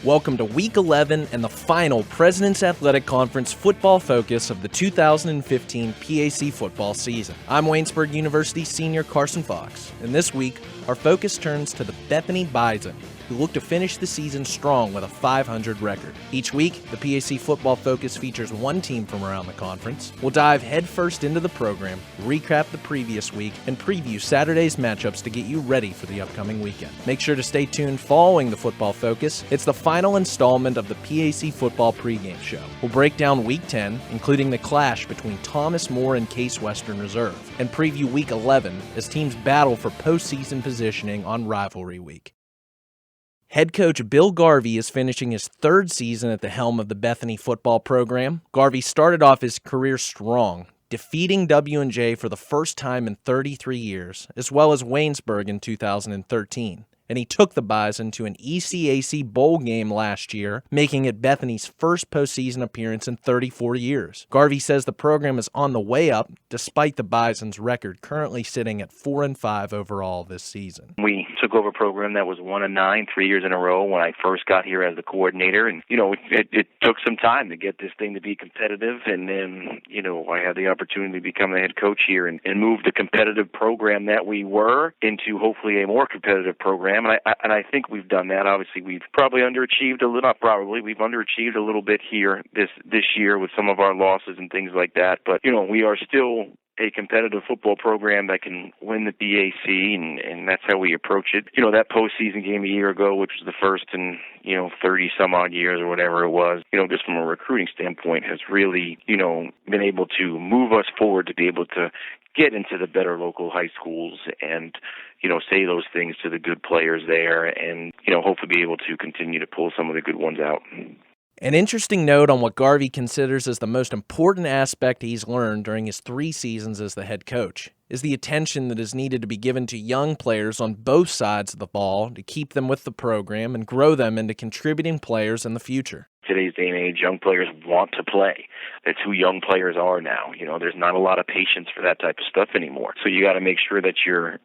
Welcome to Week 11 and the final President's Athletic Conference football focus of the 2015 PAC football season. I'm Waynesburg University senior Carson Fox, and this week, our focus turns to the Bethany Bison, who look to finish the season strong with a 500 record. Each week, the PAC Football Focus features one team from around the conference. We'll dive headfirst into the program, recap the previous week, and preview Saturday's matchups to get you ready for the upcoming weekend. Make sure to stay tuned following the Football Focus. It's the final installment of the PAC Football Pregame Show. We'll break down Week 10, including the clash between Thomas More and Case Western Reserve, and preview Week 11 as teams battle for postseason positioning on Rivalry Week. Head coach Bill Garvey is finishing his third season at the helm of the Bethany football program. Garvey started off his career strong, defeating W&J for the first time in 33 years, as well as Waynesburg in 2013. And he took the Bison to an ECAC bowl game last year, making it Bethany's first postseason appearance in 34 years. Garvey says the program is on the way up, despite the Bison's record currently sitting at 4-5 overall this season. We took over a program that was 1-9 3 years in a row when I first got here as the coordinator, and it took some time to get this thing to be competitive, and then I had the opportunity to become the head coach here and move the competitive program that we were into hopefully a more competitive program. And I think we've done that. Obviously, we've probably underachieved a little. Not probably, we've underachieved a little bit here this year with some of our losses and things like that. But we are still a competitive football program that can win the PAC, and that's how we approach it. That postseason game a year ago, which was the first in 30 some odd years or whatever it was, just from a recruiting standpoint, has really been able to move us forward to be able to get into the better local high schools and say those things to the good players there, and hopefully be able to continue to pull some of the good ones out. An interesting note on what Garvey considers as the most important aspect he's learned during his 3 seasons as the head coach is the attention that is needed to be given to young players on both sides of the ball to keep them with the program and grow them into contributing players in the future. Today's day and age, young players want to play. That's who young players are now. There's not a lot of patience for that type of stuff anymore. So you got to make sure that you're,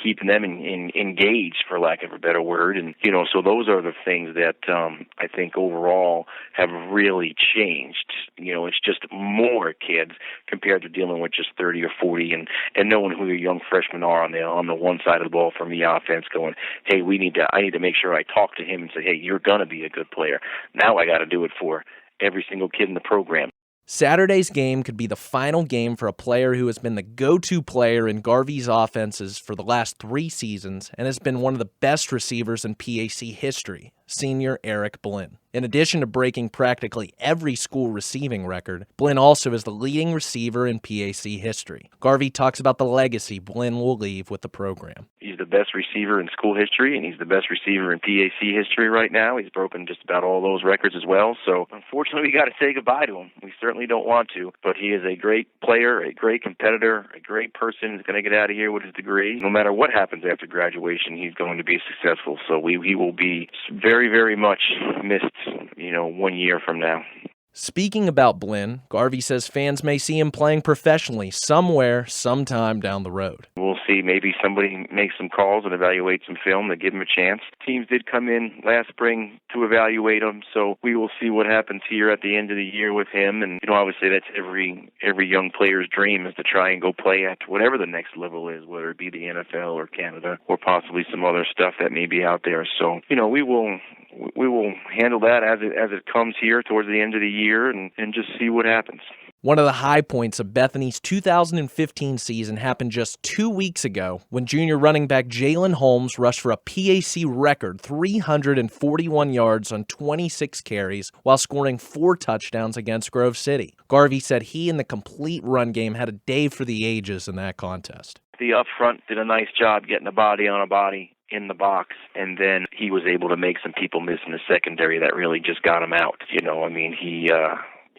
keeping them engaged, for lack of a better word. And, so those are the things that I think overall have really changed. It's just more kids compared to dealing with just 30 or 40 and knowing who your young freshmen are on the one side of the ball from the offense going, hey, I need to make sure I talk to him and say, hey, you're going to be a good player. Now I got to do it for every single kid in the program. Saturday's game could be the final game for a player who has been the go-to player in Garvey's offenses for the last 3 seasons and has been one of the best receivers in PAC history, senior Eric Blinn. In addition to breaking practically every school receiving record, Blinn also is the leading receiver in PAC history. Garvey talks about the legacy Blinn will leave with the program. He's the best receiver in school history, and he's the best receiver in PAC history right now. He's broken just about all those records as well. So, unfortunately, we got to say goodbye to him. We certainly don't want to, but he is a great player, a great competitor, a great person. He's going to get out of here with his degree. No matter what happens after graduation, he's going to be successful. So he will be very, very much missed 1 year from now. Speaking about Blinn, Garvey says fans may see him playing professionally somewhere, sometime down the road. We'll see. Maybe somebody makes some calls and evaluates some film to give him a chance. Teams did come in last spring to evaluate him, so we will see what happens here at the end of the year with him. And obviously that's every young player's dream, is to try and go play at whatever the next level is, whether it be the NFL or Canada or possibly some other stuff that may be out there. So we will handle that as it comes here towards the end of the year and just see what happens. One of the high points of Bethany's 2015 season happened just 2 weeks ago when junior running back Jalen Holmes rushed for a PAC record 341 yards on 26 carries while scoring 4 touchdowns against Grove City. Garvey said he and the complete run game had a day for the ages in that contest. The up front did a nice job getting a body on a body in the box, and then he was able to make some people miss in the secondary that really just got him out.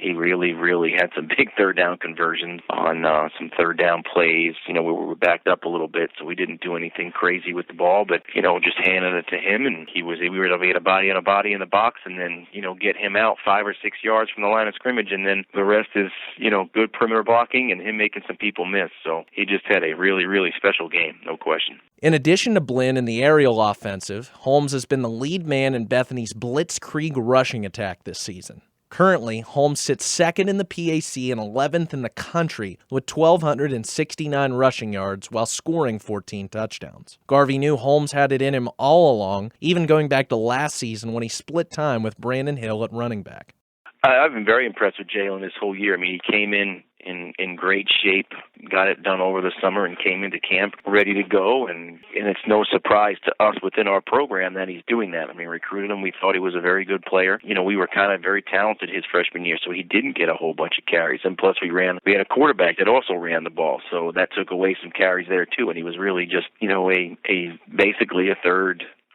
he really, really had some big third down conversions on some third down plays. We were backed up a little bit, so we didn't do anything crazy with the ball, but, just handed it to him, and we were able to get a body on a body in the box, and then, get him out 5 or 6 yards from the line of scrimmage, and then the rest is, good perimeter blocking and him making some people miss. So he just had a really, really special game, no question. In addition to Blinn in the aerial offensive, Holmes has been the lead man in Bethany's blitzkrieg rushing attack this season. Currently, Holmes sits second in the PAC and 11th in the country with 1,269 rushing yards while scoring 14 touchdowns. Garvey knew Holmes had it in him all along, even going back to last season when he split time with Brandon Hill at running back. I've been very impressed with Jalen this whole year. I mean, he came in great shape, got it done over the summer, and came into camp ready to go. And it's no surprise to us within our program that he's doing that. I mean, recruited him. We thought he was a very good player. We were kind of very talented his freshman year, so he didn't get a whole bunch of carries. And plus, we had a quarterback that also ran the ball, so that took away some carries there too. And he was really just, basically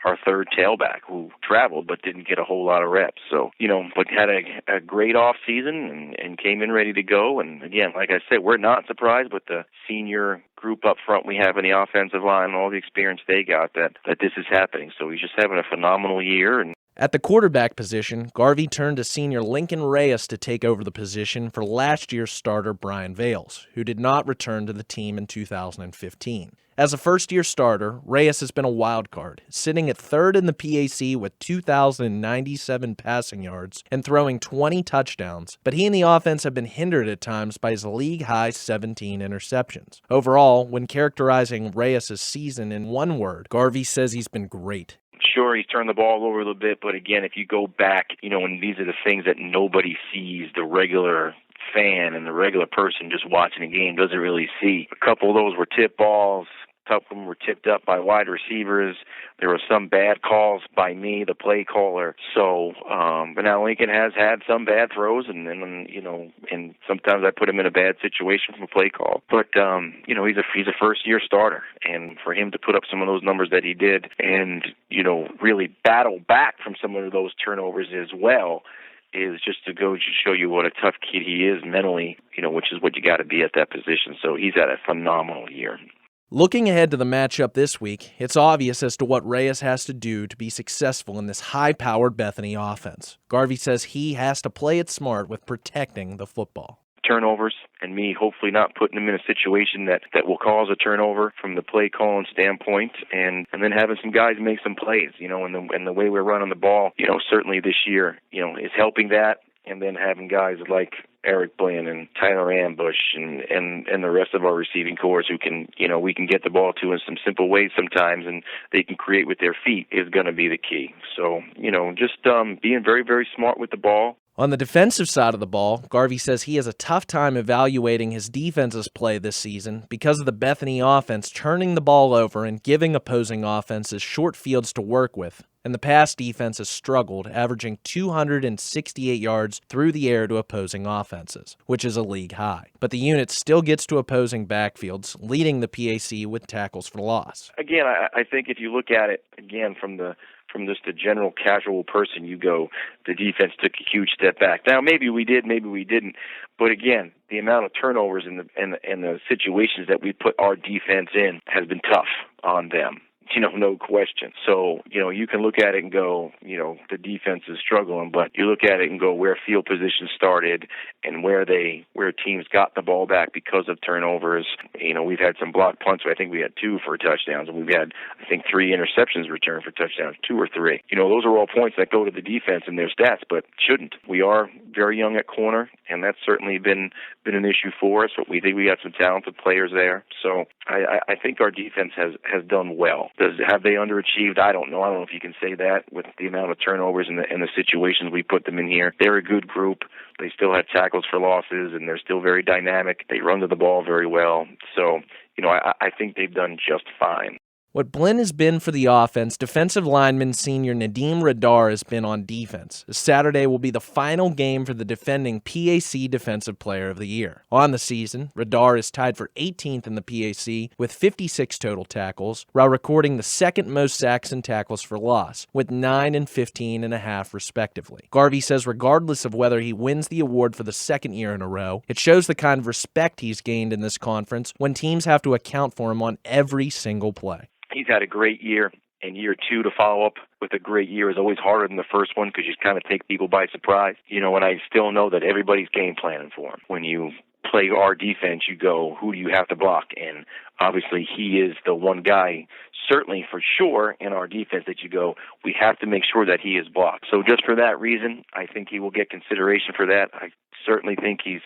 our third tailback who traveled but didn't get a whole lot of reps. So, but had a great off season and came in ready to go. And again, like I said, we're not surprised with the senior group up front we have in the offensive line and all the experience they got that this is happening. So he's just having a phenomenal year. And at the quarterback position, Garvey turned to senior Lincoln Reyes to take over the position for last year's starter Brian Vales, who did not return to the team in 2015. As a first-year starter, Reyes has been a wild card, sitting at third in the PAC with 2,097 passing yards and throwing 20 touchdowns, but he and the offense have been hindered at times by his league-high 17 interceptions. Overall, when characterizing Reyes' season in one word, Garvey says he's been great. Sure, he's turned the ball over a little bit, but again, if you go back, and these are the things that nobody sees, the regular fan and the regular person just watching a game doesn't really see. A couple of those were tip balls. A couple of them were tipped up by wide receivers. There were some bad calls by me, the play caller. So, but now Lincoln has had some bad throws, and sometimes I put him in a bad situation from a play call. But he's a first-year starter, and for him to put up some of those numbers that he did, and really battle back from some of those turnovers as well, is just to go to show you what a tough kid he is mentally, which is what you got to be at that position. So he's had a phenomenal year. Looking ahead to the matchup this week, it's obvious as to what Reyes has to do to be successful in this high-powered Bethany offense. Garvey says he has to play it smart with protecting the football. Turnovers, and me hopefully not putting him in a situation that will cause a turnover from the play calling standpoint, and then having some guys make some plays, and the way we're running the ball, certainly this year, is helping that, and then having guys like Eric Blinn and Tyler Ambush and the rest of our receiving corps who can, we can get the ball to in some simple ways sometimes, and they can create with their feet is going to be the key. So, just being very, very smart with the ball. On the defensive side of the ball, Garvey says he has a tough time evaluating his defense's play this season because of the Bethany offense turning the ball over and giving opposing offenses short fields to work with. And the pass defense has struggled, averaging 268 yards through the air to opposing offenses, which is a league high. But the unit still gets to opposing backfields, leading the PAC with tackles for loss. Again, I think if you look at it, again, from just a general casual person, you go, the defense took a huge step back. Now, maybe we did, maybe we didn't. But again, the amount of turnovers and the situations that we put our defense in has been tough on them. No question. So, you can look at it and go, the defense is struggling, but you look at it and go where field position started and where teams got the ball back because of turnovers. We've had some blocked punts. I think we had 2 for touchdowns, and we've had, 3 interceptions returned for touchdowns, 2 or 3. Those are all points that go to the defense in their stats, but shouldn't. We are very young at corner, and that's certainly been an issue for us, but we think we got some talented players there. So I think our defense has done well. Have they underachieved? I don't know. I don't know if you can say that with the amount of turnovers and the situations we put them in here. They're a good group. They still have tackles for losses, and they're still very dynamic. They run to the ball very well. So, I think they've done just fine. What Blinn has been for the offense, defensive lineman senior Nadeem Radar has been on defense. Saturday will be the final game for the defending PAC Defensive Player of the Year. On the season, Radar is tied for 18th in the PAC with 56 total tackles, while recording the second most sacks and tackles for loss, with 9 and 15.5 respectively. Garvey says regardless of whether he wins the award for the second year in a row, it shows the kind of respect he's gained in this conference when teams have to account for him on every single play. He's had a great year, and year two to follow up with a great year is always harder than the first one because you kind of take people by surprise. And I still know that everybody's game planning for him. When you play our defense, you go, who do you have to block? And obviously he is the one guy, certainly for sure, in our defense that you go, we have to make sure that he is blocked. So just for that reason, I think he will get consideration for that. I certainly think he's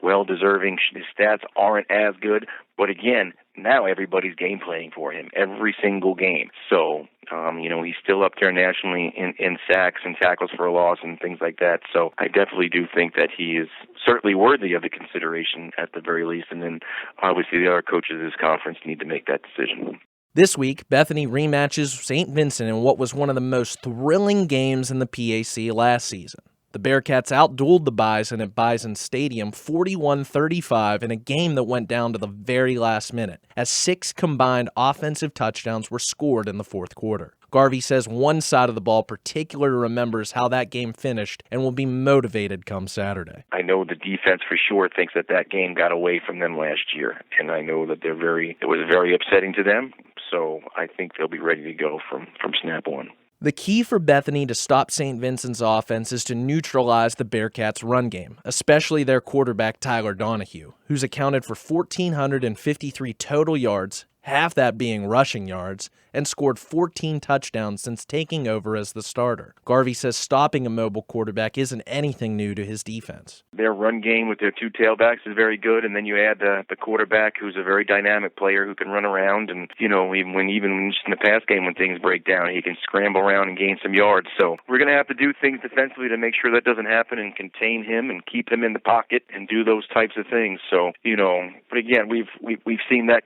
well-deserving. His stats aren't as good, but again, now everybody's game planning for him every single game. So, he's still up there nationally in sacks and tackles for a loss and things like that. So I definitely do think that he is certainly worthy of the consideration at the very least. And then obviously the other coaches of this conference need to make that decision. This week, Bethany rematches Saint Vincent in what was one of the most thrilling games in the PAC last season. The Bearcats outdueled the Bison at Bison Stadium 41-35 in a game that went down to the very last minute, as 6 combined offensive touchdowns were scored in the fourth quarter. Garvey says one side of the ball particularly remembers how that game finished and will be motivated come Saturday. I know the defense for sure thinks that game got away from them last year, and I know that it was very upsetting to them, so I think they'll be ready to go from snap one. The key for Bethany to stop St. Vincent's offense is to neutralize the Bearcats' run game, especially their quarterback Tyler Donahue, who's accounted for 1,453 total yards, half that being rushing yards, and scored 14 touchdowns since taking over as the starter. Garvey says stopping a mobile quarterback isn't anything new to his defense. Their run game with their 2 tailbacks is very good, and then you add the quarterback who's a very dynamic player who can run around, and even just in the pass game when things break down, he can scramble around and gain some yards. So we're going to have to do things defensively to make sure that doesn't happen and contain him and keep him in the pocket and do those types of things. So, but again, we've seen that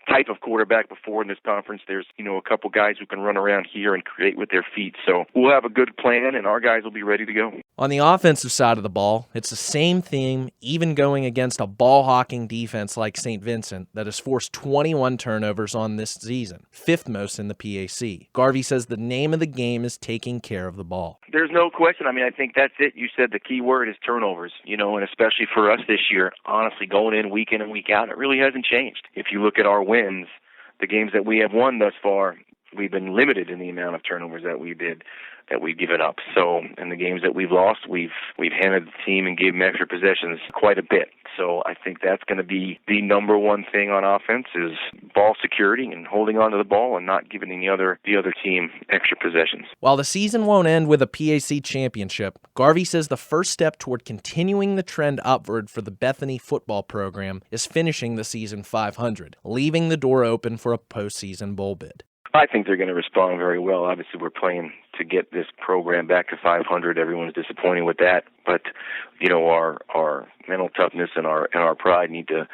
type of quarterback before in this conference. There's a couple guys who can run around here and create with their feet. So we'll have a good plan, and our guys will be ready to go. On the offensive side of the ball, it's the same theme, even going against a ball-hawking defense like St. Vincent that has forced 21 turnovers on this season, 5th most in the PAC. Garvey says the name of the game is taking care of the ball. There's no question. I think that's it. You said the key word is turnovers, and especially for us this year, honestly, going in and week out, it really hasn't changed. If you look at our wins, the games that we have won thus far, we've been limited in the amount of turnovers that we've given up. So in the games that we've lost, we've handed the team and gave them extra possessions quite a bit. So I think that's going to be the number one thing on offense is ball security and holding on to the ball and not giving the other team extra possessions. While the season won't end with a PAC championship, Garvey says the first step toward continuing the trend upward for the Bethany football program is finishing the season 500, leaving the door open for a postseason bowl bid. I think they're going to respond very well. Obviously, we're playing to get this program back to 500. Everyone's disappointed with that, but our mental toughness and our pride need to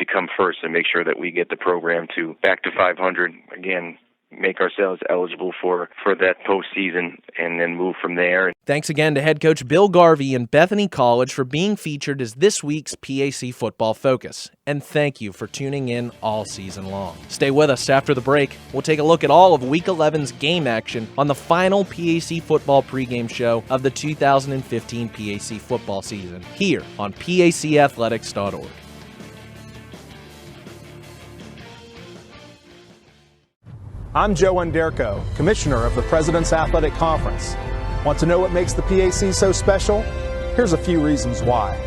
come first and make sure that we get the program back to 500 again. Make ourselves eligible for that postseason and then move from there. Thanks again to head coach Bill Garvey and Bethany College for being featured as this week's PAC Football Focus. And thank you for tuning in all season long. Stay with us after the break. We'll take a look at all of Week 11's game action on the final PAC Football Pregame Show of the 2015 PAC football season here on PACathletics.org. I'm Joe Underko, Commissioner of the President's Athletic Conference. Want to know what makes the PAC so special? Here's a few reasons why.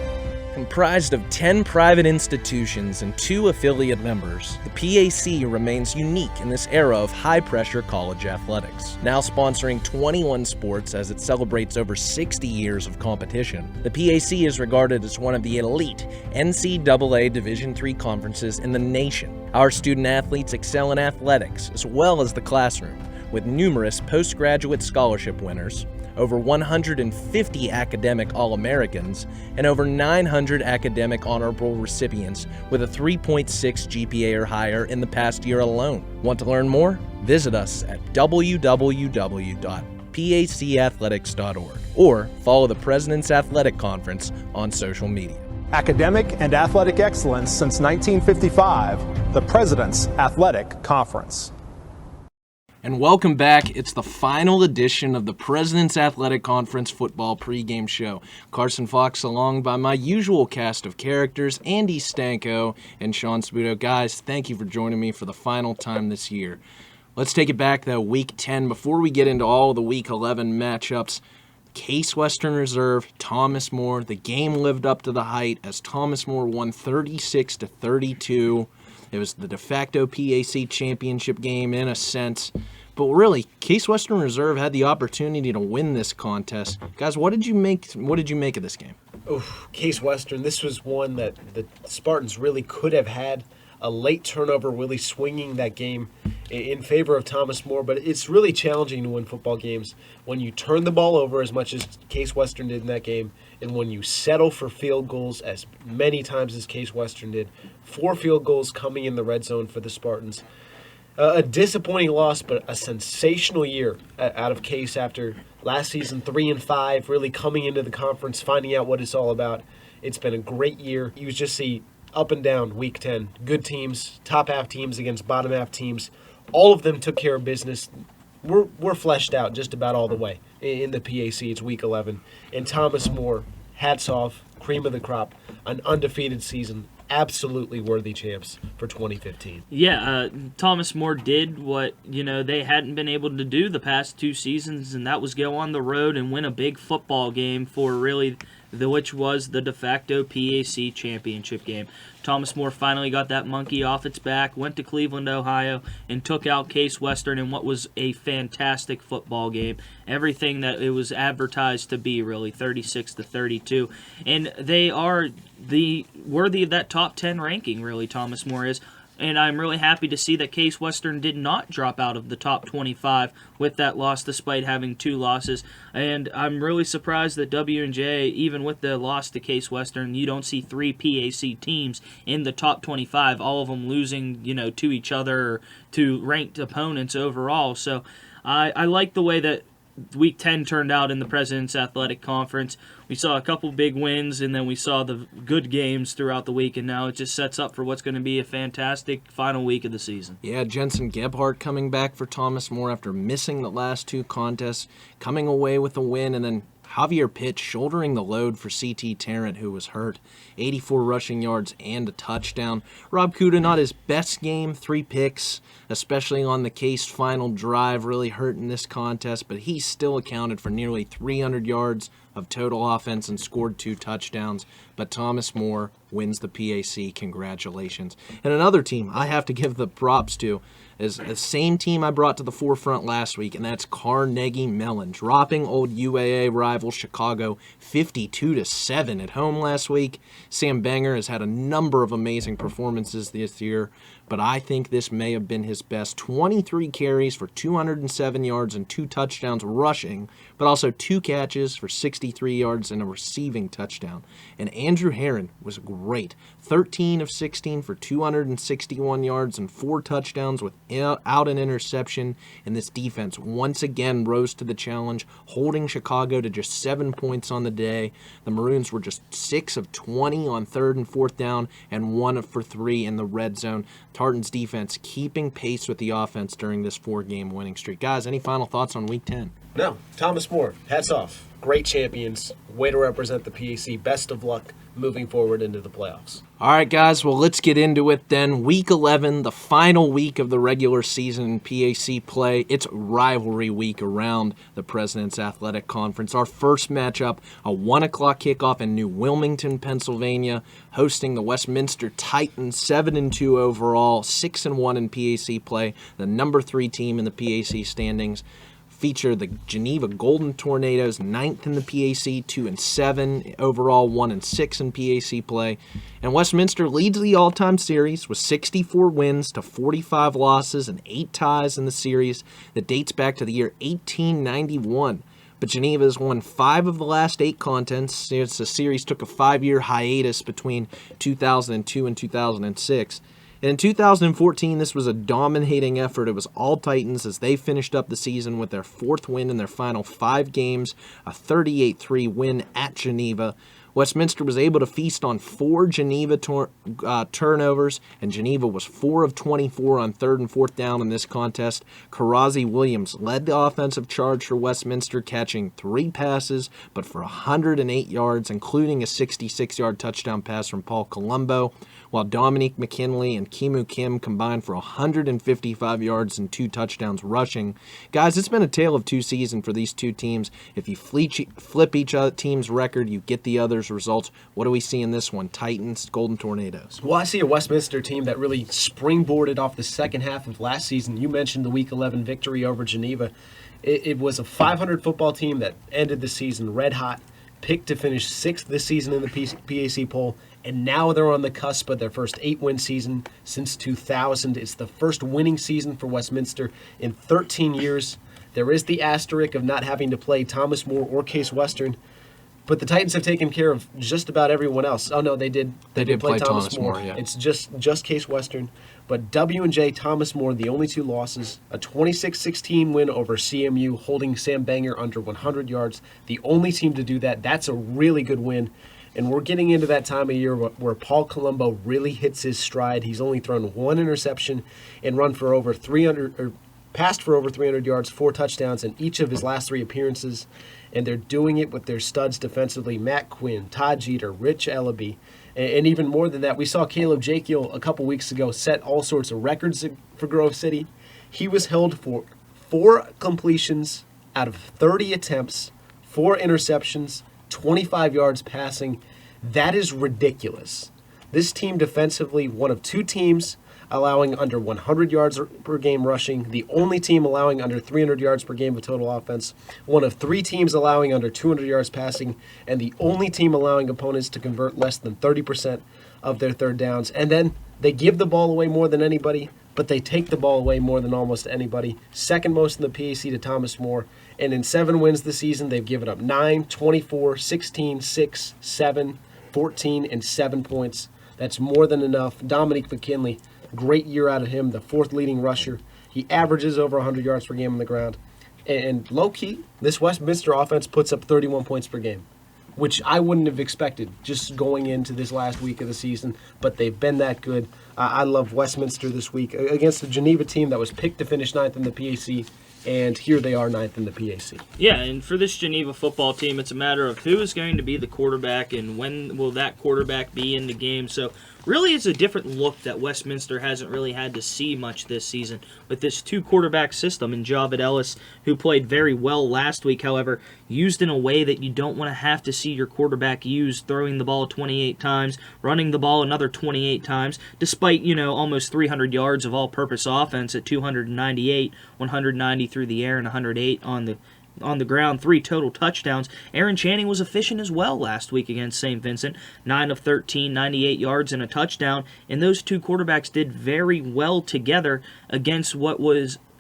Comprised of 10 private institutions and 2 affiliate members, the PAC remains unique in this era of high-pressure college athletics. Now sponsoring 21 sports as it celebrates over 60 years of competition, the PAC is regarded as one of the elite NCAA Division III conferences in the nation. Our student-athletes excel in athletics as well as the classroom, with numerous postgraduate scholarship winners, over 150 academic All-Americans, and over 900 academic honorable recipients with a 3.6 GPA or higher in the past year alone. Want to learn more? Visit us at www.pacathletics.org or follow the President's Athletic Conference on social media. Academic and athletic excellence since 1955, the President's Athletic Conference. And welcome back. It's the final edition of the President's Athletic Conference Football Pregame Show. Carson Fox along by my usual cast of characters, Andy Stanko and Sean Saputo. Guys, thank you for joining me for the final time this year. Let's take it back, though, Week 10. Before we get into all the Week 11 matchups, Case Western Reserve, Thomas More. The game lived up to the hype as Thomas More won 36-32. It was the de facto PAC championship game in a sense. But really, Case Western Reserve had the opportunity to win this contest. Guys, what did you make of this game? Case Western, this was one that the Spartans really could have had. A late turnover really swinging that game in favor of Thomas More, but it's really challenging to win football games when you turn the ball over as much as Case Western did in that game, and when you settle for field goals as many times as Case Western did. 4 field goals coming in the red zone for the Spartans. A disappointing loss, but a sensational year out of Case after last season 3-5, really coming into the conference, finding out what it's all about. It's been a great year. You just see up and down Week 10. Good teams, top half teams against bottom half teams. All of them took care of business. We're fleshed out just about all the way in the PAC. It's Week 11. And Thomas More, hats off, cream of the crop, an undefeated season. Absolutely worthy champs for 2015. Yeah, Thomas More did what, they hadn't been able to do the past 2 seasons, and that was go on the road and win a big football game for really which was the de facto PAC championship game. Thomas More finally got that monkey off its back, went to Cleveland, Ohio, and took out Case Western in what was a fantastic football game. Everything that it was advertised to be, really, 36-32. And they are worthy of that top 10 ranking, really, Thomas More is. And I'm really happy to see that Case Western did not drop out of the top 25 with that loss despite having 2 losses. And I'm really surprised that W&J, even with the loss to Case Western, you don't see 3 PAC teams in the top 25, all of them losing, to each other or to ranked opponents overall. So I like the way that Week 10 turned out in the President's Athletic Conference. We saw a couple big wins, and then we saw the good games throughout the week, and now it just sets up for what's going to be a fantastic final week of the season. Yeah, Jensen Gebhardt coming back for Thomas More after missing the last 2 contests, coming away with a win, and then Javier Pitt shouldering the load for C.T. Tarrant, who was hurt. 84 rushing yards and a touchdown. Rob Kuda, not his best game, 3 picks, especially on the Case final drive, really hurt in this contest, but he still accounted for nearly 300 yards of total offense and scored 2 touchdowns. But Thomas More wins the PAC. Congratulations. And another team I have to give the props to is the same team I brought to the forefront last week, and that's Carnegie Mellon, dropping old UAA rival Chicago 52-7 at home last week. Sam Banger has had a number of amazing performances this year, but I think this may have been his best. 23 carries for 207 yards and 2 touchdowns rushing, but also 2 catches for 63 yards and a receiving touchdown. And Andrew Heron was great. 13 of 16 for 261 yards and 4 touchdowns without an interception. And this defense once again rose to the challenge, holding Chicago to just 7 points on the day. The Maroons were just 6 of 20 on 3rd and 4th down and 1 for 3 in the red zone. Tartan's defense keeping pace with the offense during this 4-game winning streak. Guys, any final thoughts on Week 10? No, Thomas More, hats off. Great champions. Way to represent the PAC. Best of luck moving forward into the playoffs. All right, guys, well, let's get into it then. Week 11, the final week of the regular season PAC play. It's rivalry week around the President's Athletic Conference. Our first matchup, a 1 o'clock kickoff in New Wilmington, Pennsylvania, hosting the Westminster Titans, 7-2 overall, 6-1 in PAC play, the number 3 team in the PAC standings. Feature the Geneva Golden Tornadoes, 9th in the PAC, 2-7 overall, 1-6 in PAC play. And Westminster leads the all-time series with 64 wins to 45 losses and 8 ties in the series that dates back to the year 1891. but Geneva has won 5 of the last 8 contests. The series took a 5-year hiatus between 2002 and 2006. And in 2014, this was a dominating effort. It was all Titans as they finished up the season with their 4th win in their final 5 games, a 38-3 win at Geneva. Westminster was able to feast on 4 Geneva turnovers, and Geneva was 4 of 24 on 3rd and 4th down in this contest. Karazi Williams led the offensive charge for Westminster, catching 3 passes, but for 108 yards, including a 66-yard touchdown pass from Paul Colombo, while Dominique McKinley and Kimu Kim combined for 155 yards and 2 touchdowns rushing. Guys, it's been a tale of 2 seasons for these 2 teams. If you flip each team's record, you get the other's results. What do we see in this one? Titans, Golden Tornadoes. Well, I see a Westminster team that really springboarded off the second half of last season. You mentioned the Week 11 victory over Geneva. It was a 500 football team that ended the season red hot, picked to finish 6th this season in the PAC poll, and now they're on the cusp of their first 8-win season since 2000. It's the first winning season for Westminster in 13 years. There is the asterisk of not having to play Thomas More or Case Western, but the Titans have taken care of just about everyone else. Oh, no, they did. They did play Thomas More, yeah. It's just Case Western. But W&J, Thomas More, the only 2 losses, a 26-16 win over CMU, holding Sam Banger under 100 yards. The only team to do that. That's a really good win. And we're getting into that time of year where Paul Colombo really hits his stride. He's only thrown 1 interception and passed for over 300 yards, 4 touchdowns in each of his last 3 appearances. And they're doing it with their studs defensively, Matt Quinn, Todd Jeter, Rich Ellaby. And even more than that, we saw Caleb Jakiel a couple weeks ago set all sorts of records for Grove City. He was held for 4 completions out of 30 attempts, 4 interceptions, 25 yards passing. That is ridiculous. This team defensively, one of 2 teams allowing under 100 yards per game rushing, the only team allowing under 300 yards per game of total offense, one of 3 teams allowing under 200 yards passing, and the only team allowing opponents to convert less than 30% of their 3rd downs. And then they give the ball away more than anybody, but they take the ball away more than almost anybody. 2nd most in the PAC to Thomas More. And in 7 wins this season, they've given up 9, 24, 16, 6, 7, 14, and 7 points. That's more than enough. Dominique McKinley, great year out of him, the 4th leading rusher. He averages over 100 yards per game on the ground. And low-key, this Westminster offense puts up 31 points per game, which I wouldn't have expected just going into this last week of the season, but they've been that good. I love Westminster this week against a Geneva team that was picked to finish 9th in the PAC, and here they are 9th in the PAC. Yeah, and for this Geneva football team, it's a matter of who is going to be the quarterback and when will that quarterback be in the game. So really, it's a different look that Westminster hasn't really had to see much this season with this 2-quarterback system. And Javid Ellis, who played very well last week, however, used in a way that you don't want to have to see your quarterback used, throwing the ball 28 times, running the ball another 28 times, despite, almost 300 yards of all-purpose offense at 298, 190 through the air and 108 on the ground, 3 total touchdowns. Aaron Channing was efficient as well last week against Saint Vincent, 9 of 13, 98 yards and a touchdown, and those 2 quarterbacks did very well together against what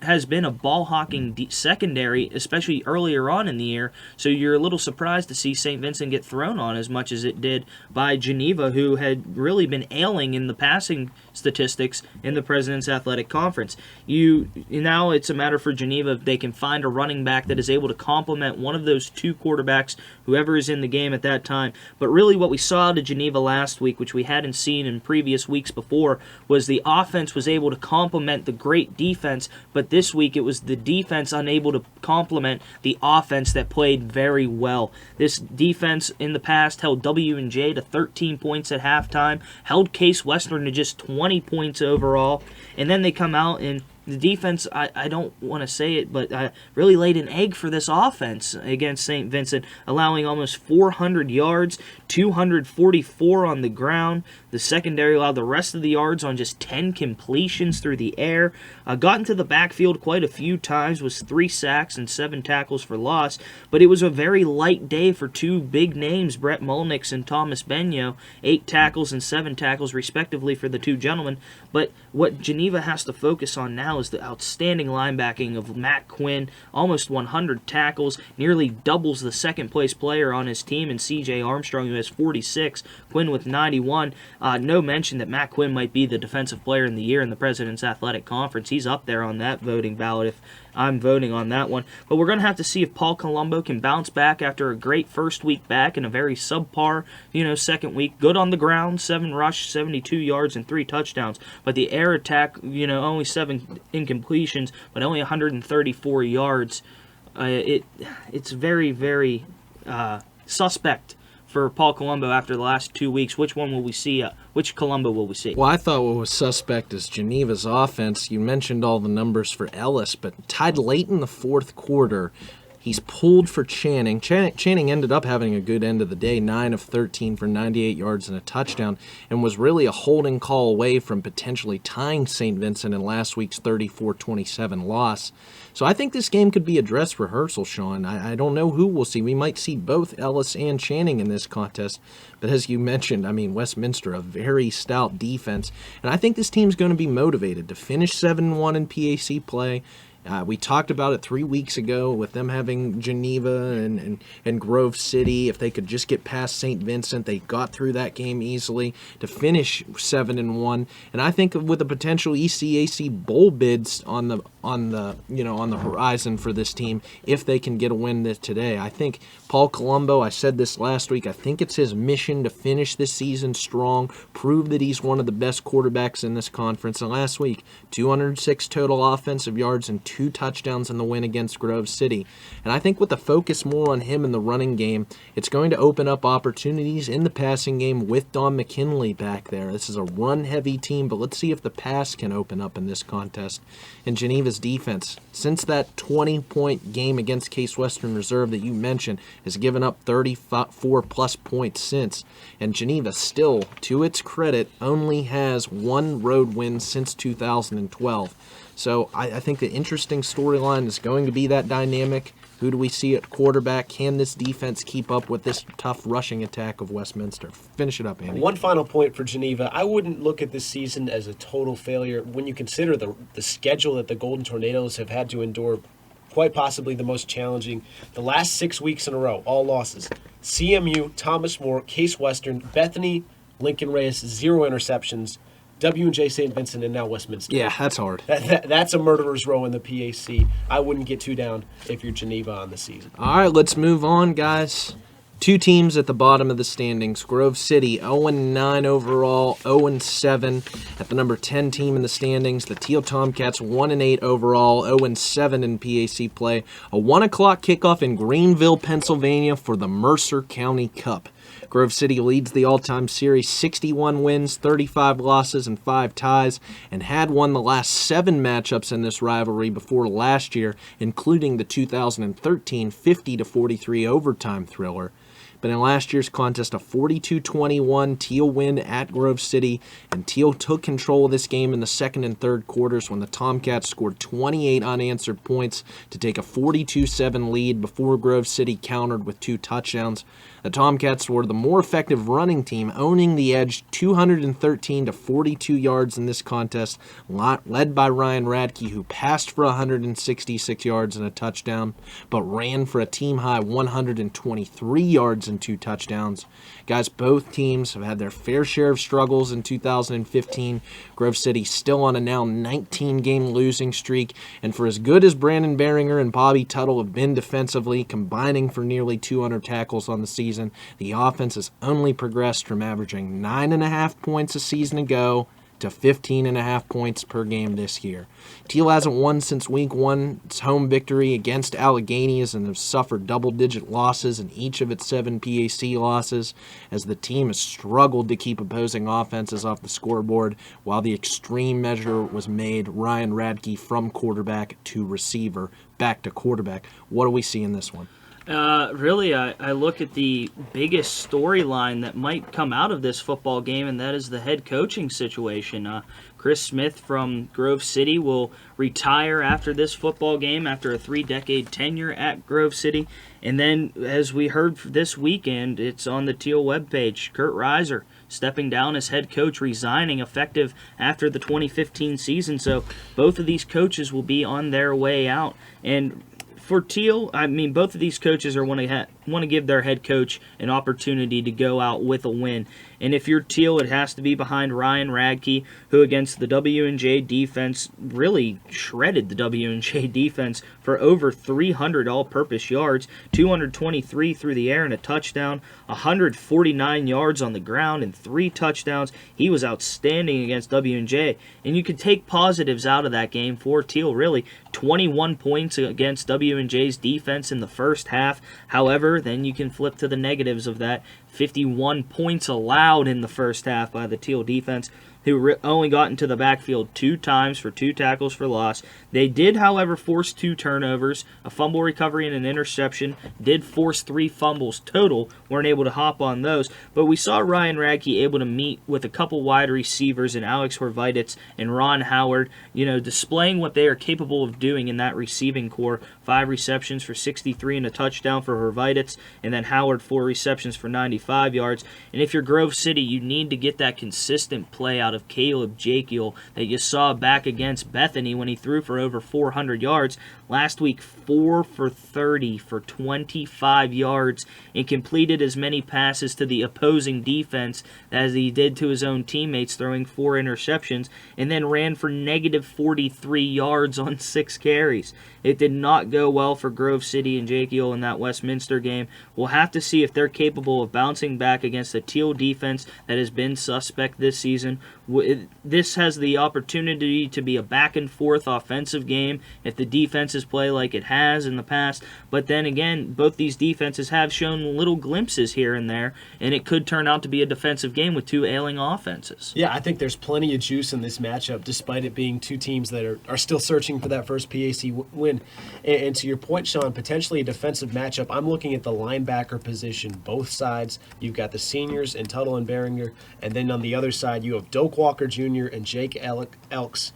has been a ball-hawking secondary, especially earlier on in the year, so you're a little surprised to see St. Vincent get thrown on as much as it did by Geneva, who had really been ailing in the passing statistics in the President's Athletic Conference. Now it's a matter for Geneva if they can find a running back that is able to complement one of those 2 quarterbacks, whoever is in the game at that time. But really what we saw to Geneva last week, which we hadn't seen in previous weeks before, was the offense was able to complement the great defense, but this week it was the defense unable to complement the offense that played very well. This defense in the past held W&J to 13 points at halftime, held Case Western to just 20 points overall, and then they come out and the defense, I don't want to say it, but really laid an egg for this offense against St. Vincent, allowing almost 400 yards, 244 on the ground. The secondary allowed the rest of the yards on just 10 completions through the air. Got into the backfield quite a few times, was 3 sacks and 7 tackles for loss, but it was a very light day for 2 big names, Brett Mulnix and Thomas Benyo, 8 tackles and 7 tackles respectively for the 2 gentlemen. But what Geneva has to focus on now now is the outstanding linebacking of Matt Quinn, almost 100 tackles, nearly doubles the second-place player on his team in C.J. Armstrong, who has 46, Quinn with 91. No mention that Matt Quinn might be the Defensive Player in the Year in the President's Athletic Conference. He's up there on that voting ballot if I'm voting on that one. But we're going to have to see if Paul Colombo can bounce back after a great first week back and a very subpar, second week. Good on the ground, 7 rush, 72 yards, and 3 touchdowns. But the air attack, only 7 incompletions, but only 134 yards. It's very, very suspect for Paul Colombo after the last 2 weeks. Which one will we see? Which Colombo will we see? Well, I thought what was suspect is Geneva's offense. You mentioned all the numbers for Ellis, but tied late in the fourth quarter, he's pulled for Channing. Channing ended up having a good end of the day, 9 of 13 for 98 yards and a touchdown, and was really a holding call away from potentially tying Saint Vincent in last week's 34-27 loss. So I think this game could be a dress rehearsal, Sean. I don't know who we'll see. We might see both Ellis and Channing in this contest. But as you mentioned, Westminster, a very stout defense. And I think this team's going to be motivated to finish 7-1 in PAC play. We talked about it 3 weeks ago with them having Geneva and Grove City. If they could just get past Saint Vincent, they got through that game easily to finish 7-1. And I think with the potential ECAC bowl bids on the horizon for this team, if they can get a win today, I think Paul Colombo, I said this last week, I think it's his mission to finish this season strong, prove that he's one of the best quarterbacks in this conference. And last week, 206 total offensive yards and 2 touchdowns in the win against Grove City. And I think with the focus more on him in the running game, it's going to open up opportunities in the passing game with Don McKinley back there. This is a run-heavy team, but let's see if the pass can open up in this contest. And Geneva's defense, since that 20-point game against Case Western Reserve that you mentioned, has given up 34-plus points since. And Geneva still, to its credit, only has 1 road win since 2012. So I think the interesting storyline is going to be that dynamic. Who do we see at quarterback? Can this defense keep up with this tough rushing attack of Westminster? Finish it up, Andy. One final point for Geneva. I wouldn't look at this season as a total failure when you consider the schedule that the Golden Tornadoes have had to endure, quite possibly the most challenging. The last 6 weeks in a row, all losses. CMU, Thomas More, Case Western, Bethany, Lincoln Reyes, 0 interceptions. W&J Saint Vincent, and now Westminster. Yeah, that's hard. That's a murderer's row in the PAC. I wouldn't get too down if you're Geneva on the season. All right, let's move on, guys. 2 teams at the bottom of the standings. Grove City, 0-9 overall, 0-7 at the number 10 team in the standings. The Teal Tomcats, 1-8 overall, 0-7 in PAC play. A 1 o'clock kickoff in Greenville, Pennsylvania for the Mercer County Cup. Grove City leads the all-time series, 61 wins, 35 losses, and 5 ties, and had won the last 7 matchups in this rivalry before last year, including the 2013 50-43 overtime thriller. But in last year's contest, a 42-21 Teal win at Grove City, and Teal took control of this game in the second and third quarters when the Tomcats scored 28 unanswered points to take a 42-7 lead before Grove City countered with 2 touchdowns. The Tomcats were the more effective running team, owning the edge 213 to 42 yards in this contest, led by Ryan Radke, who passed for 166 yards and a touchdown, but ran for a team-high 123 yards and 2 touchdowns. Guys, both teams have had their fair share of struggles in 2015. Grove City still on a now 19-game losing streak, and for as good as Brandon Behringer and Bobby Tuttle have been defensively, combining for nearly 200 tackles on the season, the offense has only progressed from averaging 9.5 points a season ago to 15.5 points per game this year. Teal hasn't won since week 1's home victory against Alleghenies and has suffered double-digit losses in each of its 7 PAC losses as the team has struggled to keep opposing offenses off the scoreboard while the extreme measure was made Ryan Radke from quarterback to receiver back to quarterback. What do we see in this one? Really, I look at the biggest storyline that might come out of this football game, and that is the head coaching situation. Chris Smith from Grove City will retire after this football game after a 3-decade tenure at Grove City. And then, as we heard this weekend, it's on the Teal webpage, Kurt Reiser stepping down as head coach, resigning effective after the 2015 season. So both of these coaches will be on their way out. And for Teal, I mean, both of these coaches want to give their head coach an opportunity to go out with a win. And if you're Teal, it has to be behind Ryan Radke, who against the W&J defense really shredded the W&J defense for over 300 all-purpose yards, 223 through the air and a touchdown, 149 yards on the ground and 3 touchdowns. He was outstanding against W&J. And you could take positives out of that game for Teal, really. 21 points against W&J's defense in the first half. However, then you can flip to the negatives of that. 51 points allowed in the first half by the Teal defense, who only got into the backfield 2 times for 2 tackles for loss. They did, however, force 2 turnovers, a fumble recovery and an interception, did force 3 fumbles total, weren't able to hop on those, but we saw Ryan Radke able to meet with a couple wide receivers in Alex Horvititz and Ron Howard, displaying what they are capable of doing in that receiving core. 5 receptions for 63 and a touchdown for Horvititz, and then Howard 4 receptions for 95 yards. And if you're Grove City, you need to get that consistent play out of Caleb Jakiel that you saw back against Bethany when he threw for over 400 yards. Last week, 4 for 30 for 25 yards and completed as many passes to the opposing defense as he did to his own teammates, throwing 4 interceptions, and then ran for negative 43 yards on 6 carries. It did not go well for Grove City and Jakiel in that Westminster game. We'll have to see if they're capable of bouncing back against a Teal defense that has been suspect this season. This has the opportunity to be a back-and-forth offensive game if the defenses play like it has in the past. But then again, both these defenses have shown little glimpses here and there, and it could turn out to be a defensive game with 2 ailing offenses. Yeah, I think there's plenty of juice in this matchup, despite it being 2 teams that are still searching for that first PAC win. And to your point, Sean, potentially a defensive matchup. I'm looking at the linebacker position, both sides. You've got the seniors in Tuttle and Behringer, and then on the other side you have Doak Walker Jr. and Jake Elk, have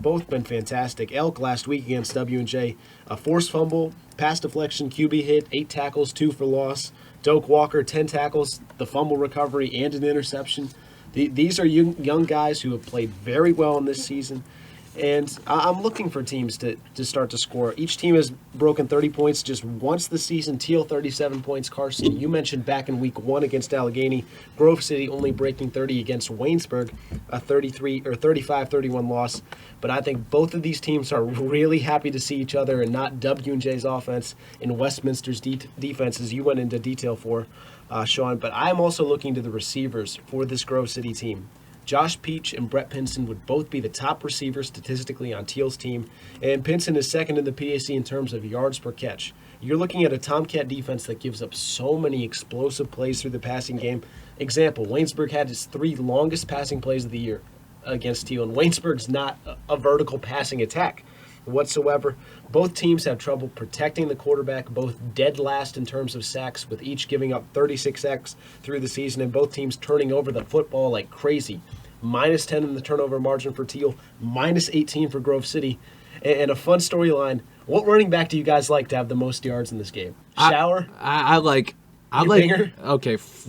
both been fantastic. Elk last week against W&J, a forced fumble, pass deflection, QB hit, 8 tackles, 2 for loss. Doak Walker, 10 tackles, the fumble recovery, and an interception. These are young guys who have played very well in this season. And I'm looking for teams to start to score. Each team has broken 30 points just once this season. Teal 37 points. Carson, you mentioned back in week 1 against Allegheny. Grove City only breaking 30 against Waynesburg, a 35-31 loss. But I think both of these teams are really happy to see each other and not W&J's offense and Westminster's defense, as you went into detail for, Sean. But I'm also looking to the receivers for this Grove City team. Josh Peach and Brett Pinson would both be the top receivers statistically on Teal's team, and Pinson is second in the PAC in terms of yards per catch. You're looking at a Tomcat defense that gives up so many explosive plays through the passing game. Example, Waynesburg had its 3 longest passing plays of the year against Teal, and Waynesburg's not a vertical passing attack whatsoever. Both teams have trouble protecting the quarterback, both dead last in terms of sacks, with each giving up 36 sacks through the season, and both teams turning over the football like crazy. -10 in the turnover margin for Teal, -18 for Grove City. And a fun storyline, what running back do you guys like to have the most yards in this game? Shower? I like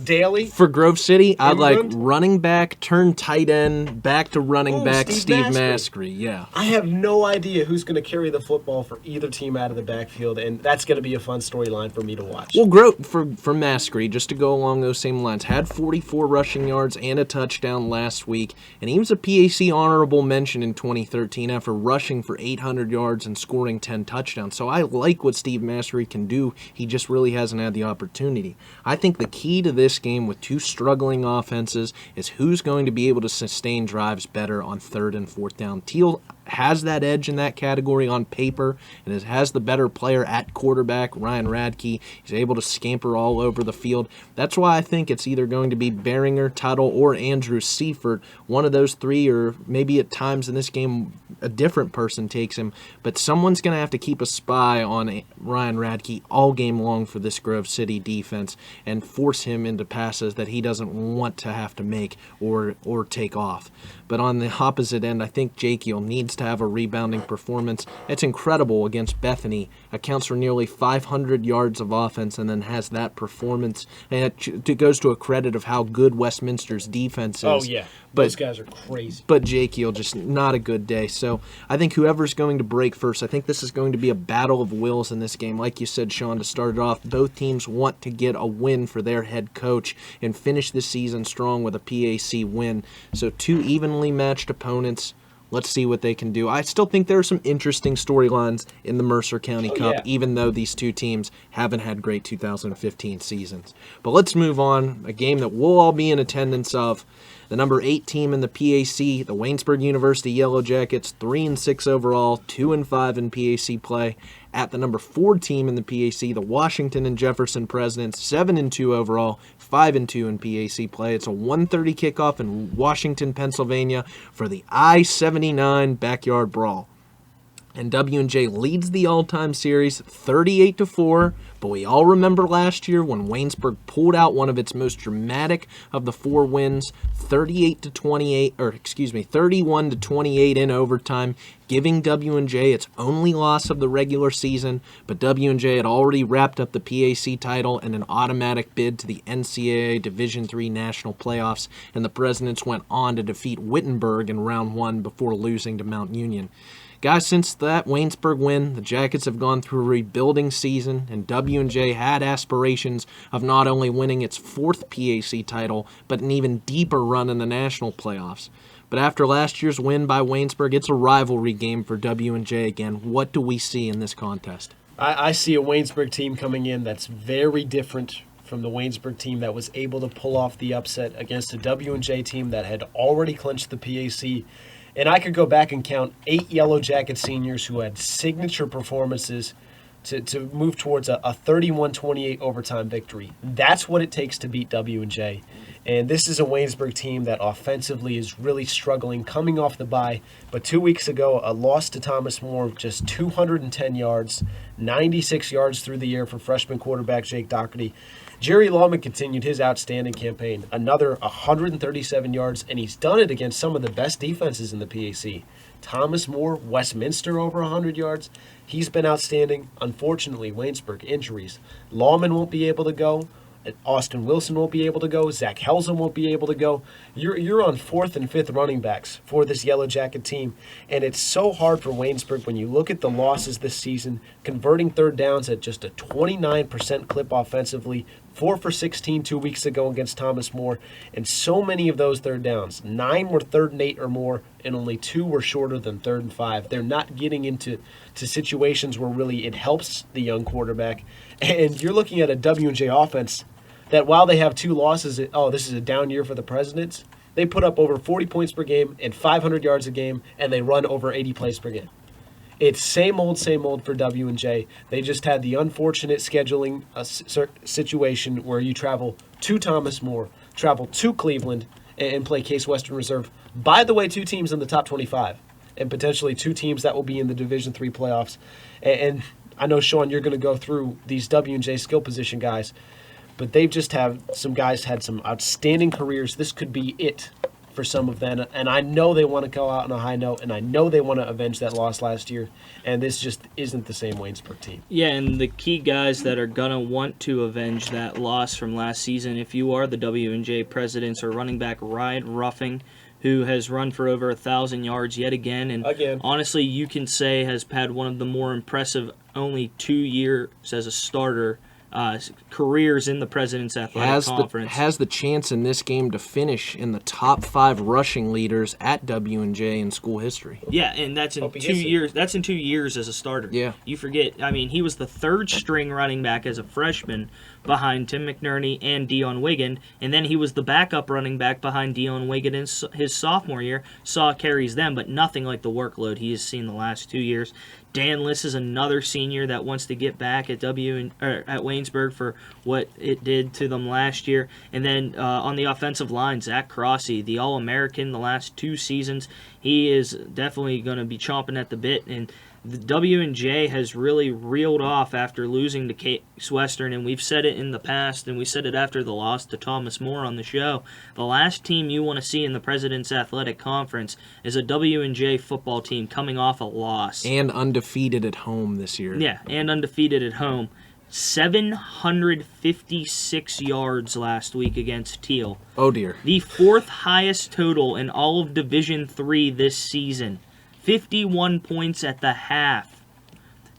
Daly? For Grove City, I like England? running back, turn tight end, back to running back, Steve Maskery. Yeah. I have no idea who's going to carry the football for either team out of the backfield, and that's going to be a fun storyline for me to watch. Well, Grove, for Maskery, just to go along those same lines, had 44 rushing yards and a touchdown last week, and he was a PAC honorable mention in 2013 after rushing for 800 yards and scoring 10 touchdowns. So I like what Steve Maskery can do. He just really hasn't had the opportunity. I think the key to this game with 2 struggling offenses is who's going to be able to sustain drives better on 3rd and 4th down. Teal has that edge in that category on paper and has the better player at quarterback, Ryan Radke. He's able to scamper all over the field. That's why I think it's either going to be Behringer, Tuttle, or Andrew Seifert. One of those 3, or maybe at times in this game a different person takes him, but someone's going to have to keep a spy on Ryan Radke all game long for this Grove City defense and force him into passes that he doesn't want to have to make or take off. But on the opposite end, I think Jakiel needs to have a rebounding performance. It's incredible against Bethany. Accounts for nearly 500 yards of offense and then has that performance. And it goes to a credit of how good Westminster's defense is. Oh, yeah. Those guys are crazy. But Jake Eel, just not a good day. So I think whoever's going to break first, I think this is going to be a battle of wills in this game. Like you said, Sean, to start it off, both teams want to get a win for their head coach and finish the season strong with a PAC win. So two evenly matched opponents. Let's see what they can do. I still think there are some interesting storylines in the Mercer County Cup, even though these two teams haven't had great 2015 seasons. But let's move on. A game that we'll all be in attendance of. The number 8 team in the PAC, the Waynesburg University Yellow Jackets, 3-6 overall, 2-5 in PAC play. At the number 4 team in the PAC, the Washington and Jefferson Presidents, 7-2 overall, 5-2 in PAC play. It's a 1:30 kickoff in Washington, Pennsylvania for the I-79 Backyard Brawl. And W&J leads the all-time series 38-4, but we all remember last year when Waynesburg pulled out one of its most dramatic of the 4 wins, 31-28 in overtime, giving W&J its only loss of the regular season, but W&J had already wrapped up the PAC title and an automatic bid to the NCAA Division III National Playoffs, and the Presidents went on to defeat Wittenberg in round 1 before losing to Mount Union. Guys, since that Waynesburg win, the Jackets have gone through a rebuilding season, and W&J had aspirations of not only winning its 4th PAC title, but an even deeper run in the national playoffs. But after last year's win by Waynesburg, it's a rivalry game for W&J again. What do we see in this contest? I see a Waynesburg team coming in that's very different from the Waynesburg team that was able to pull off the upset against a W&J team that had already clinched the PAC. And I could go back and count 8 Yellow Jacket seniors who had signature performances to move towards a 31-28 overtime victory. That's what it takes to beat W&J. And this is a Waynesburg team that offensively is really struggling, coming off the bye. But 2 weeks ago, a loss to Thomas More of just 210 yards, 96 yards through the air for freshman quarterback Jake Doherty. Jerry Lawman continued his outstanding campaign, another 137 yards, and he's done it against some of the best defenses in the PAC. Thomas More, Westminster over 100 yards. He's been outstanding. Unfortunately, Waynesburg injuries. Lawman won't be able to go. Austin Wilson won't be able to go. Zach Helsen won't be able to go. You're on 4th and 5th running backs for this Yellow Jacket team, and it's so hard for Waynesburg when you look at the losses this season, converting third downs at just a 29% clip offensively, 4 for 16 2 weeks ago against Thomas More, and so many of those third downs, 9 were 3rd and 8 or more, and only 2 were shorter than 3rd and 5. They're not getting into situations where really it helps the young quarterback, and you're looking at a W&J offense that while they have 2 losses, this is a down year for the Presidents, they put up over 40 points per game and 500 yards a game, and they run over 80 plays per game. It's same old for W&J. They just had the unfortunate scheduling situation where you travel to Thomas More, travel to Cleveland, and play Case Western Reserve. By the way, 2 teams in the top 25, and potentially 2 teams that will be in the Division III playoffs. And I know, Sean, you're going to go through these W&J skill position guys, but they've just some guys had some outstanding careers. This could be it for some of them, and I know they want to go out on a high note, and I know they want to avenge that loss last year, and this just isn't the same Waynesburg team. Yeah, and the key guys that are going to want to avenge that loss from last season, if you are the W&J Presidents, are running back Ryan Ruffing, who has run for over 1,000 yards yet again, and honestly, you can say has had one of the more impressive only 2 years as a starter careers in the President's Athletic Conference. Has the chance in this game to finish in the top 5 rushing leaders at W&J in school history. Yeah, and that's in 2 years. That's in 2 years as a starter. Yeah. You forget, he was the 3rd string running back as a freshman behind Tim McNerney and Dion Wiggin, and then he was the backup running back behind Dion Wiggin in his sophomore year. Saw carries then, but nothing like the workload he has seen the last 2 years. Dan Liss is another senior that wants to get back at Waynesburg Waynesburg for what it did to them last year. And then on the offensive line, Zach Crossy, the All-American the last 2 seasons, he is definitely going to be chomping at the bit. And the W&J has really reeled off after losing to Case Western, and we've said it in the past, and we said it after the loss to Thomas More on the show. The last team you want to see in the President's Athletic Conference is a W&J football team coming off a loss. And undefeated at home this year. Yeah, and undefeated at home. 756 yards last week against Teal. Oh, dear. The 4th highest total in all of Division III this season. 51 points at the half.